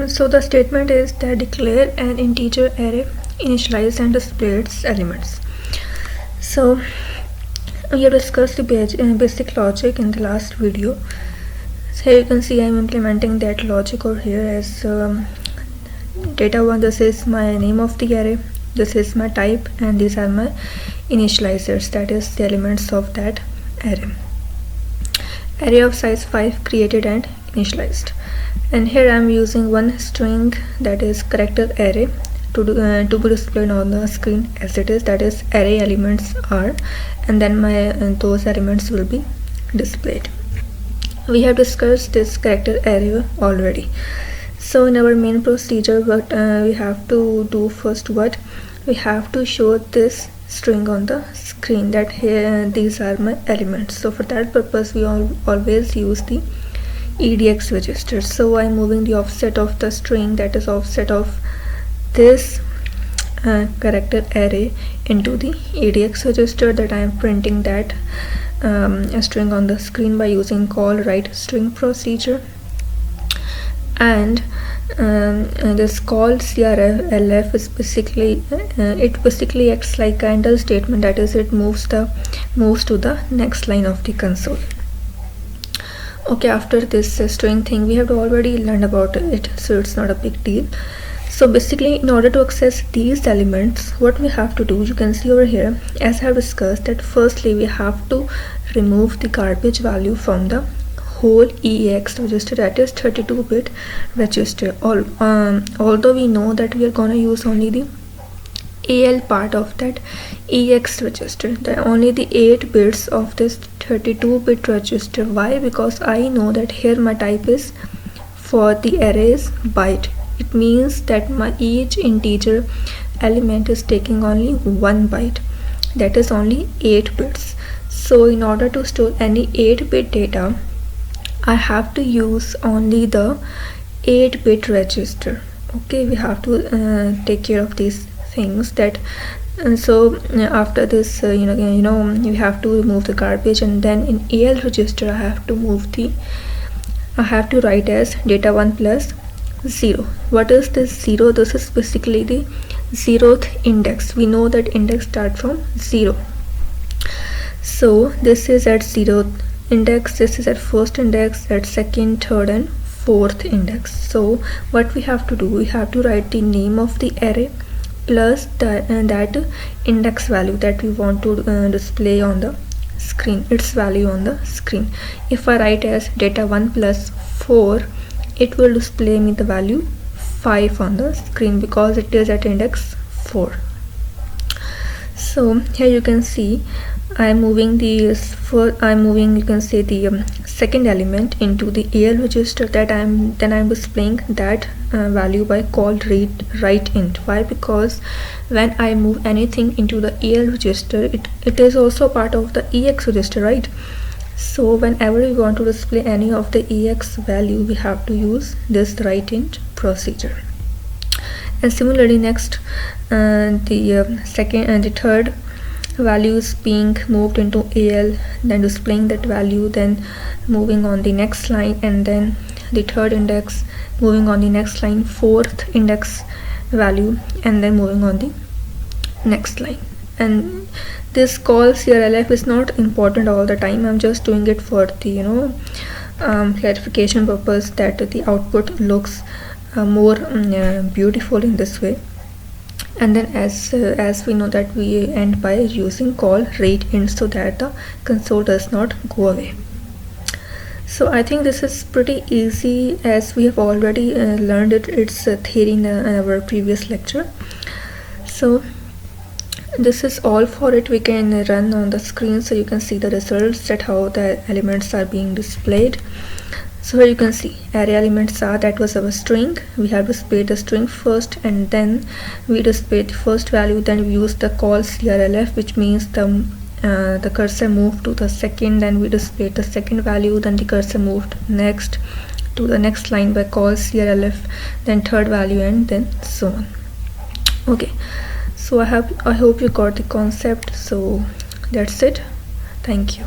So the statement is that declare an integer array, initialize and display its elements. So we have discussed the basic logic in the last video. So here you can see I am implementing that logic over here as data 1. This is my name of the array, this is my type, and these are my initializers, that is the elements of that array. Array of size 5 created and initialized, and here I am using one string, that is character array, to be displayed on the screen as it is, that is array elements are, and then my those elements will be displayed. We have discussed this character array already. So in our main procedure, what we have to do first, what we have to show this string on the screen, that here these are my elements. So for that purpose we always use the EDX register. So I'm moving the offset of the string, that is offset of this character array, into the EDX register, that I am printing that a string on the screen by using call write string procedure. And this call crlf is basically it basically acts like a handle statement, that is it moves to the next line of the console. Okay, after this string thing we have already learned about it, so it's not a big deal. So basically, in order to access these elements, what we have to do, you can see over here, as I have discussed, that firstly we have to remove the garbage value from the whole EAX register, that is 32-bit register. Although we know that we are gonna use only the AL part of that EX register, that only the 8 bits of this 32-bit register. Why? Because I know that here my type is for the array is byte. It means that my each integer element is taking only 1 byte, that is only 8 bits. So in order to store any 8-bit data, I have to use only the 8-bit register. Okay, we have to take care of these things. That so after this you have to remove the garbage, and then in AL register I have to write as data 1 plus 0. What is this 0? This is basically the 0th index. We know that index start from 0. So this is at 0th index, this is at first index, at second, third and fourth index. So what we have to do, we have to write the name of the array plus that index value that we want to display on the screen, its value on the screen. If I write as data 1 plus 4, it will display me the value 5 on the screen because it is at index 4. So here you can see I'm moving you can say the second element into the AL register, that I'm displaying that value by call write int. Why? Because when I move anything into the AL register, it is also part of the EX register, right? So whenever we want to display any of the EX value, we have to use this write int procedure. And similarly, next the third value is being moved into AL, then displaying that value, then moving on the next line, and then the third index moving on the next line, fourth index value, and then moving on the next line. And this call crlf is not important all the time. I'm just doing it for the clarification purpose, that the output looks more beautiful in this way. And then as we know that we end by using call write int, so that the console does not go away. So I think this is pretty easy, as we have already learned its theory in our previous lecture. So this is all for it. We can run on the screen so you can see the results, that how the elements are being displayed. So here you can see array elements are, that was our string. We have displayed the string first, and then we displayed the first value, then we use the call crlf, which means the cursor moved to the second, then we displayed the second value, then the cursor moved next to the next line by call crlf, then third value, and then so on. Okay, so I hope you got the concept. So that's it. Thank you.